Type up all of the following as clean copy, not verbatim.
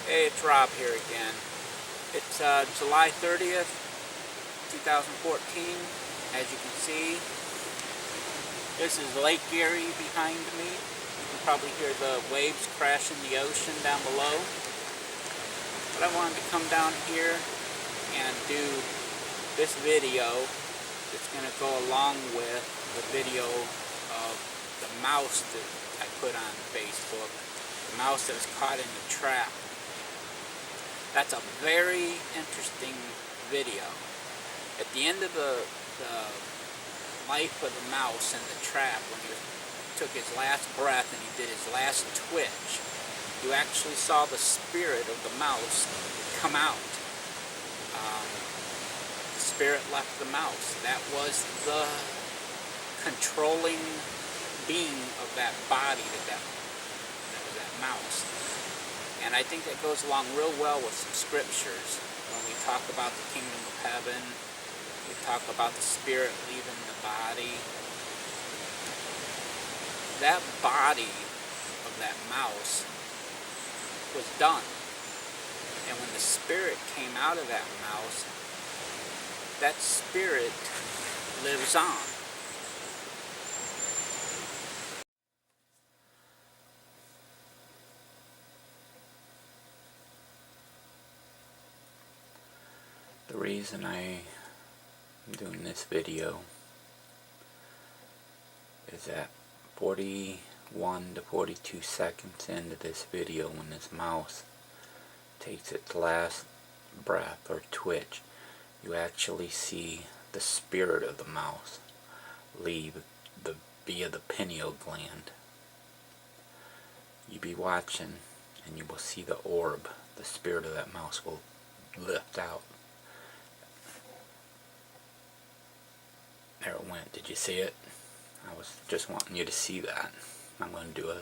Hey, it's Rob here again. It's July 30th, 2014. As you can see, this is Lake Erie behind me. You can probably hear the waves crashing the ocean down below. But I wanted to come down here and do this video that's going to go along with the video of the mouse that I put on Facebook. The mouse that was caught in the trap. That's a very interesting video. At the end of the life of the mouse in the trap, when he took his last breath and he did his last twitch, you actually saw the spirit of the mouse come out. The spirit left the mouse. That was the controlling being of that body that was that mouse. And I think that goes along real well with some scriptures. When we talk about the kingdom of heaven, we talk about the spirit leaving the body. That body of that mouse was done. And when the spirit came out of that mouse, that spirit lives on. The reason I am doing this video is that 41 to 42 seconds into this video, when this mouse takes its last breath or twitch, you actually see the spirit of the mouse leave via the pineal gland. You be watching and you will see the orb, the spirit of that mouse will lift out. There it went. Did you see it? I was just wanting you to see that. I'm going to do a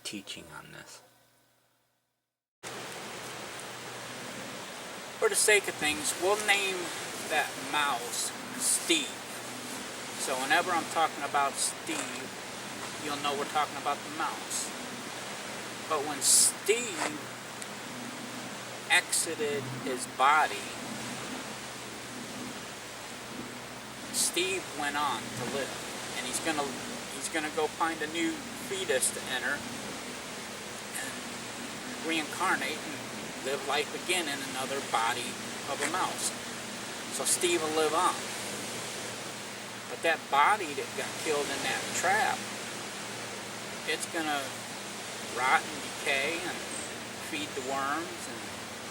teaching on this. For the sake of things, we'll name that mouse Steve. So whenever I'm talking about Steve, you'll know we're talking about the mouse. But when Steve exited his body, Steve went on to live, and he's gonna go find a new fetus to enter and reincarnate and live life again in another body of a mouse. So Steve will live on. But that body that got killed in that trap, it's gonna rot and decay and feed the worms. And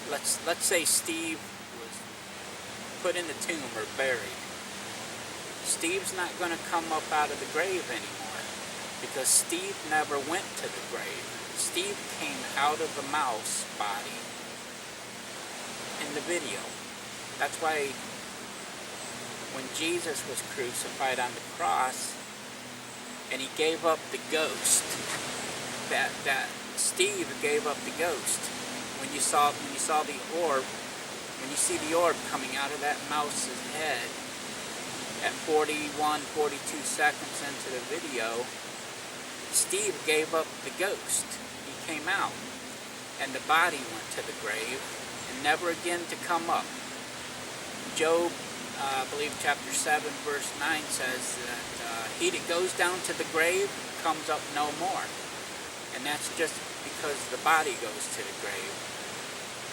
let's say Steve was put in the tomb or buried. Steve's not going to come up out of the grave anymore, because Steve never went to the grave. Steve came out of the mouse body in the video. That's why when Jesus was crucified on the cross and he gave up the ghost, that Steve gave up the ghost. When you saw the orb, when you see the orb coming out of that mouse's head, at 41, 42 seconds into the video, Steve gave up the ghost. He came out, and the body went to the grave, and never again to come up. Job, I believe chapter 7, verse 9 says that he that goes down to the grave comes up no more. And that's just because the body goes to the grave.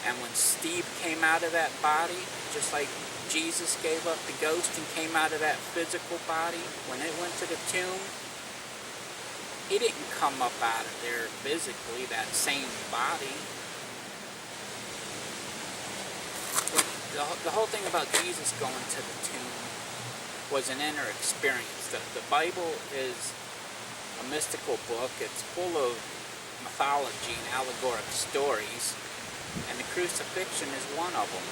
And when Steve came out of that body, just like Jesus gave up the ghost and came out of that physical body, when it went to the tomb, he didn't come up out of there physically, that same body. The whole thing about Jesus going to the tomb was an inner experience. The Bible is a mystical book. It's full of mythology and allegoric stories, and the crucifixion is one of them.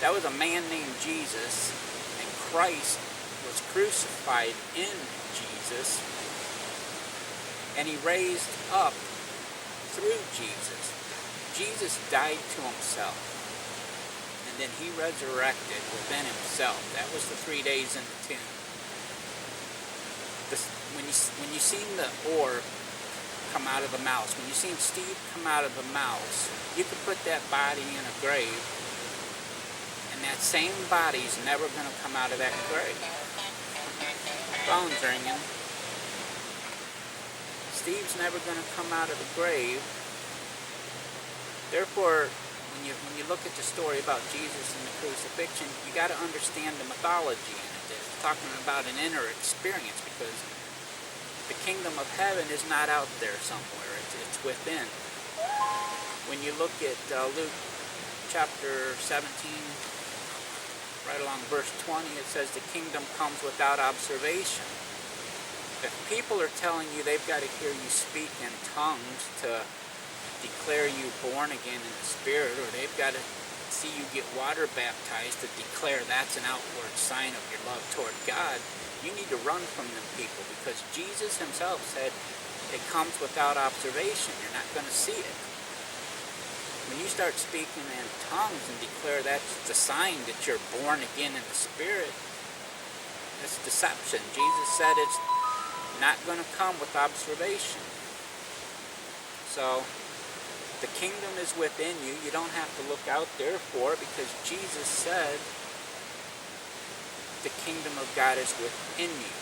That was a man named Jesus, and Christ was crucified in Jesus, and he raised up through Jesus. Jesus died to himself, and then he resurrected within himself. That was the 3 days in the tomb. When you seen the orb come out of the mouse. When you seen Steve come out of the mouse, you could put that body in a grave, and that same body's never going to come out of that grave. Phone's ringing. Steve's never going to come out of the grave. Therefore, when you look at the story about Jesus and the crucifixion, you got to understand the mythology in it. It's talking about an inner experience, because the kingdom of heaven is not out there somewhere. It's within. When you look at Luke chapter 17, right along verse 20, it says the kingdom comes without observation. If people are telling you they've got to hear you speak in tongues to declare you born again in the Spirit, or they've got to see you get water baptized to declare that's an outward sign of your love toward God, you need to run from them people, because Jesus himself said it comes without observation. You're not going to see it. When you start speaking in tongues and declare that's the sign that you're born again in the Spirit, that's deception. Jesus said it's not going to come with observation. So, the kingdom is within you. You don't have to look out there for it, because Jesus said the kingdom of God is within you.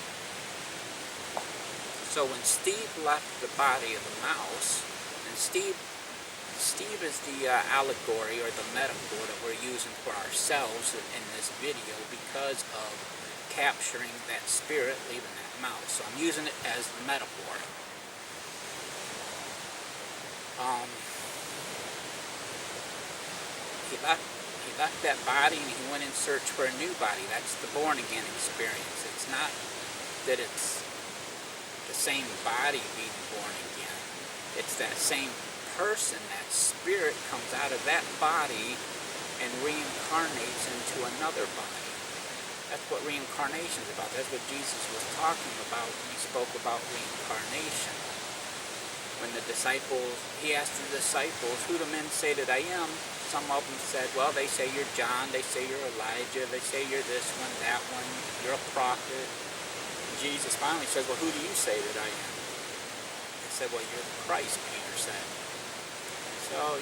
So when Steve left the body of the mouse, and Steve is the allegory or the metaphor that we're using for ourselves in this video, because of capturing that spirit leaving that mouse. So I'm using it as the metaphor. He left that body and he went in search for a new body. That's the born again experience. It's not that it's the same body being born again. It's that same person, that spirit comes out of that body and reincarnates into another body. That's what reincarnation is about. That's what Jesus was talking about when he spoke about reincarnation. When he asked the disciples, who do men say that I am? Some of them said, well, they say you're John, they say you're Elijah, they say you're this one, that one, you're a prophet. And Jesus finally said, well, who do you say that I am? They said, well, you're the Christ, Peter said. So,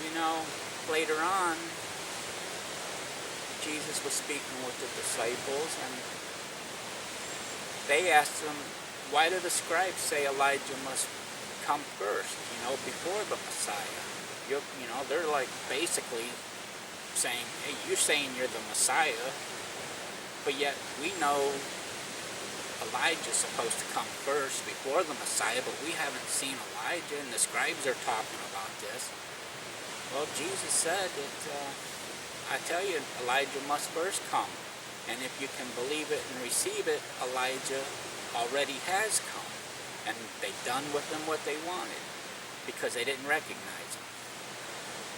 later on, Jesus was speaking with the disciples, and they asked him, why do the scribes say Elijah must come first, before the Messiah? They're like basically saying, hey, you're saying you're the Messiah, but yet we know Elijah's supposed to come first before the Messiah, but we haven't seen Elijah, and the scribes are talking about this. Well, Jesus said that, I tell you, Elijah must first come, and if you can believe it and receive it, Elijah already has come, and they done with him what they wanted, because they didn't recognize him.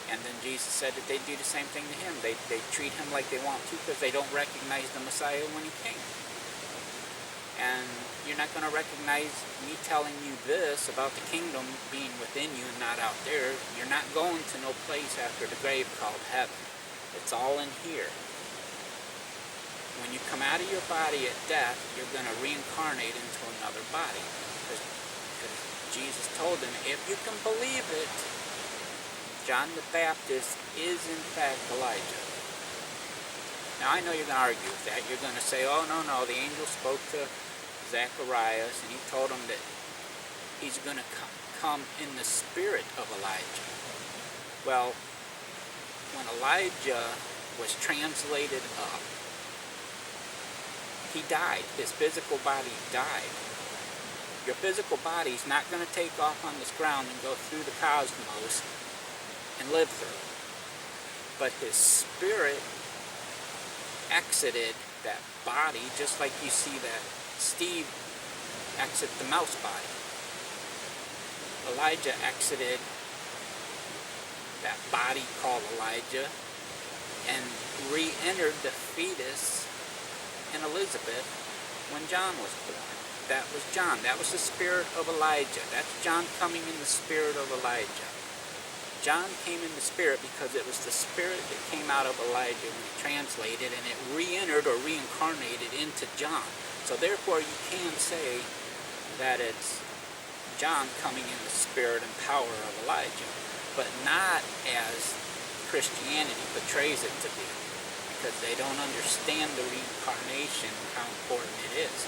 And then Jesus said that they do the same thing to him. They treat him like they want to, because they don't recognize the Messiah when he came. And you're not going to recognize me telling you this about the kingdom being within you and not out there. You're not going to no place after the grave called heaven. It's all in here. When you come out of your body at death, you're going to reincarnate into another body. Because Jesus told them, if you can believe it, John the Baptist is in fact Elijah. Now I know you're going to argue with that. You're going to say, oh no, the angel spoke to Zacharias and he told him that he's going to come in the spirit of Elijah. Well, when Elijah was translated up, he died. His physical body died. Your physical body's not going to take off on this ground and go through the cosmos and live through. But his spirit exited that body, just like you see that Steve exit the mouse body. Elijah exited that body called Elijah and re-entered the fetus in Elizabeth when John was born. That was John. That was the spirit of Elijah. That's John coming in the spirit of Elijah. John came in the spirit because it was the spirit that came out of Elijah when he translated, and it re-entered or reincarnated into John. So therefore you can say that it's John coming in the spirit and power of Elijah, but not as Christianity portrays it to be, because they don't understand the reincarnation and how important it is.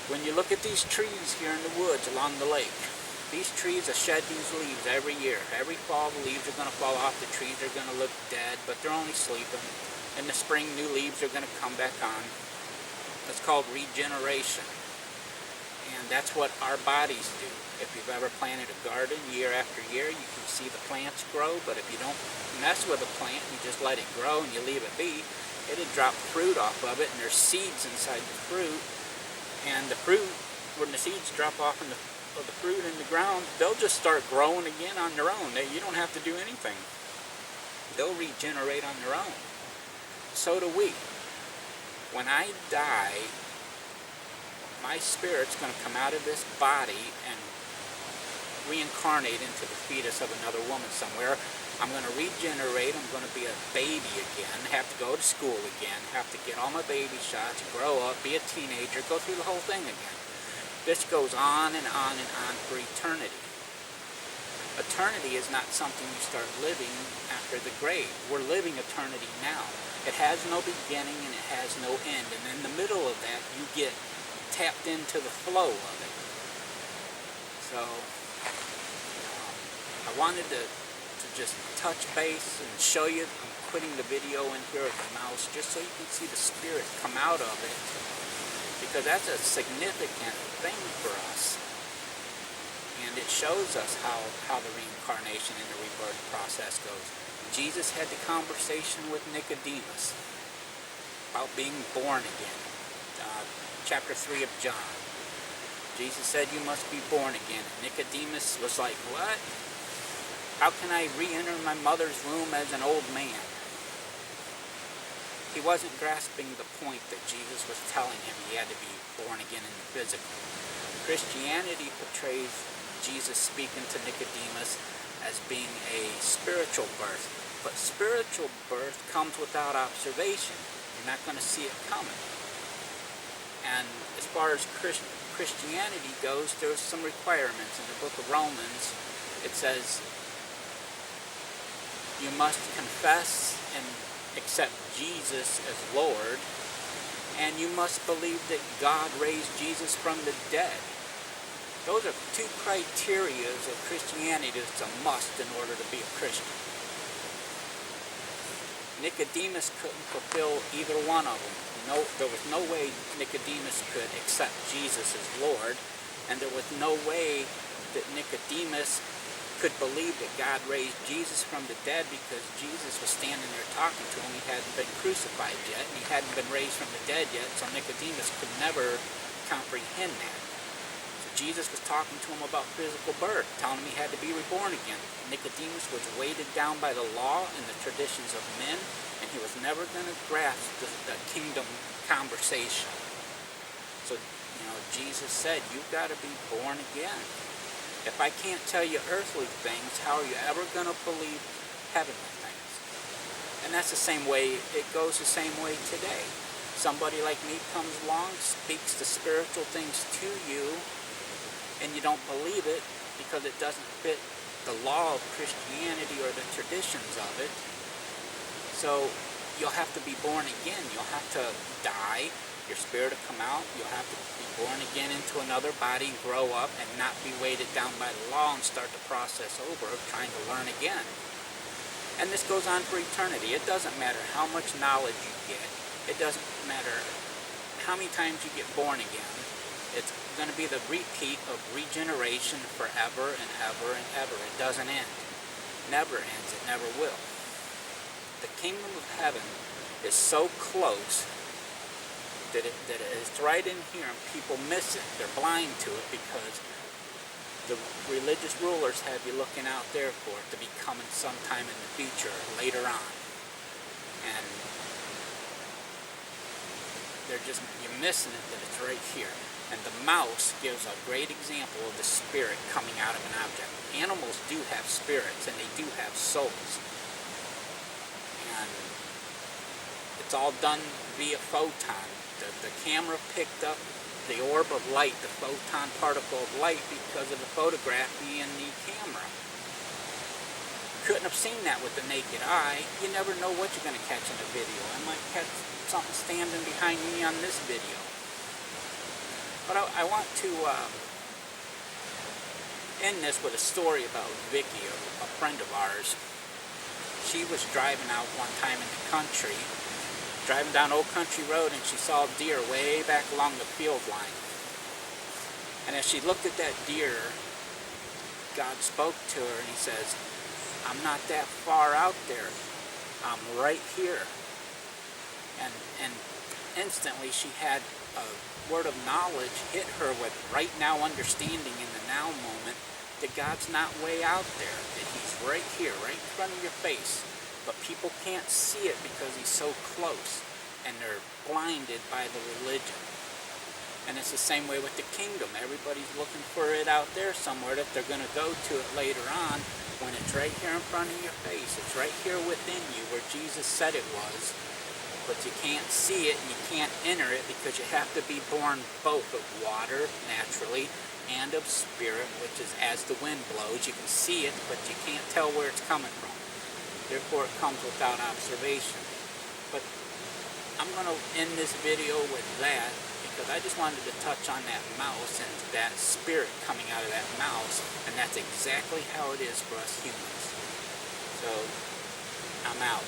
When you look at these trees here in the woods along the lake, these trees will shed these leaves every year. Every fall the leaves are going to fall off, the trees are going to look dead, but they're only sleeping. In the spring, new leaves are going to come back on. It's called regeneration. And that's what our bodies do. If you've ever planted a garden year after year, you can see the plants grow, but if you don't mess with a plant, you just let it grow and you leave it be, it'll drop fruit off of it, and there's seeds inside the fruit. And the fruit, when the seeds drop off of the fruit in the ground, they'll just start growing again on their own. You don't have to do anything. They'll regenerate on their own. So do we. When I die, my spirit's going to come out of this body and reincarnate into the fetus of another woman somewhere. I'm going to regenerate. I'm going to be a baby again, have to go to school again, have to get all my baby shots, grow up, be a teenager, go through the whole thing again. This goes on and on and on for eternity. Eternity is not something you start living after the grave. We're living eternity now. It has no beginning and it has no end. And in the middle of that, you get tapped into the flow of it. So, I wanted to just touch base and show you. I'm putting the video in here of the mouse just so you can see the spirit come out of it, because that's a significant thing for us. And it shows us how the reincarnation and the rebirth process goes. Jesus had the conversation with Nicodemus about being born again. Chapter 3 of John. Jesus said, you must be born again. And Nicodemus was like, what? How can I re-enter my mother's womb as an old man? He wasn't grasping the point that Jesus was telling him he had to be born again in the physical. Christianity portrays Jesus speaking to Nicodemus as being a spiritual birth. But spiritual birth comes without observation. You're not going to see it coming. And as far as Christianity goes, there's some requirements. In the book of Romans, it says you must confess and accept Jesus as Lord, and you must believe that God raised Jesus from the dead. Those are two criteria of Christianity that's a must in order to be a Christian. Nicodemus couldn't fulfill either one of them. There was no way Nicodemus could accept Jesus as Lord, and there was no way that Nicodemus could believe that God raised Jesus from the dead, because Jesus was standing there talking to him. He hadn't been crucified yet, and he hadn't been raised from the dead yet, so Nicodemus could never comprehend that. So Jesus was talking to him about physical birth, telling him he had to be reborn again. Nicodemus was weighted down by the law and the traditions of men, and he was never going to grasp the kingdom conversation. So, Jesus said, you've got to be born again. If I can't tell you earthly things, how are you ever going to believe heavenly things? And that's the same way, it goes the same way today. Somebody like me comes along, speaks the spiritual things to you, and you don't believe it because it doesn't fit the law of Christianity or the traditions of it. So you'll have to be born again. You'll have to die. Your spirit will come out. You'll have to be born again into another body, grow up, and not be weighted down by the law and start the process over of trying to learn again. And this goes on for eternity. It doesn't matter how much knowledge you get. It doesn't matter how many times you get born again. It's going to be the repeat of regeneration forever and ever and ever. It doesn't end. Never ends. It never will. The kingdom of heaven is so close that it's right in here, and people miss it. They're blind to it because the religious rulers have you looking out there for it to be coming sometime in the future, later on. And you're missing it, that it's right here. And the mouse gives a great example of the spirit coming out of an object. Animals do have spirits, and they do have souls. And it's all done via photon. The camera picked up the orb of light, the photon particle of light, because of the photography in the camera. Couldn't have seen that with the naked eye. You never know what you're going to catch in a video. I might catch something standing behind me on this video. But I want to end this with a story about Vicky, a friend of ours. She was driving out one time in the country, driving down Old Country Road, and she saw a deer way back along the field line. And as she looked at that deer, God spoke to her and he says, I'm not that far out there. I'm right here. And instantly she had a word of knowledge hit her with right now understanding in the now moment that God's not way out there, that he's right here, right in front of your face. But people can't see it because he's so close, and they're blinded by the religion. And it's the same way with the kingdom. Everybody's looking for it out there somewhere that they're going to go to it later on, when it's right here in front of your face. It's right here within you where Jesus said it was. But you can't see it and you can't enter it because you have to be born both of water, naturally, and of spirit, which is as the wind blows. You can see it, but you can't tell where it's coming from. Therefore, it comes without observation. But I'm going to end this video with that, because I just wanted to touch on that mouse and that spirit coming out of that mouse, and that's exactly how it is for us humans. So, I'm out.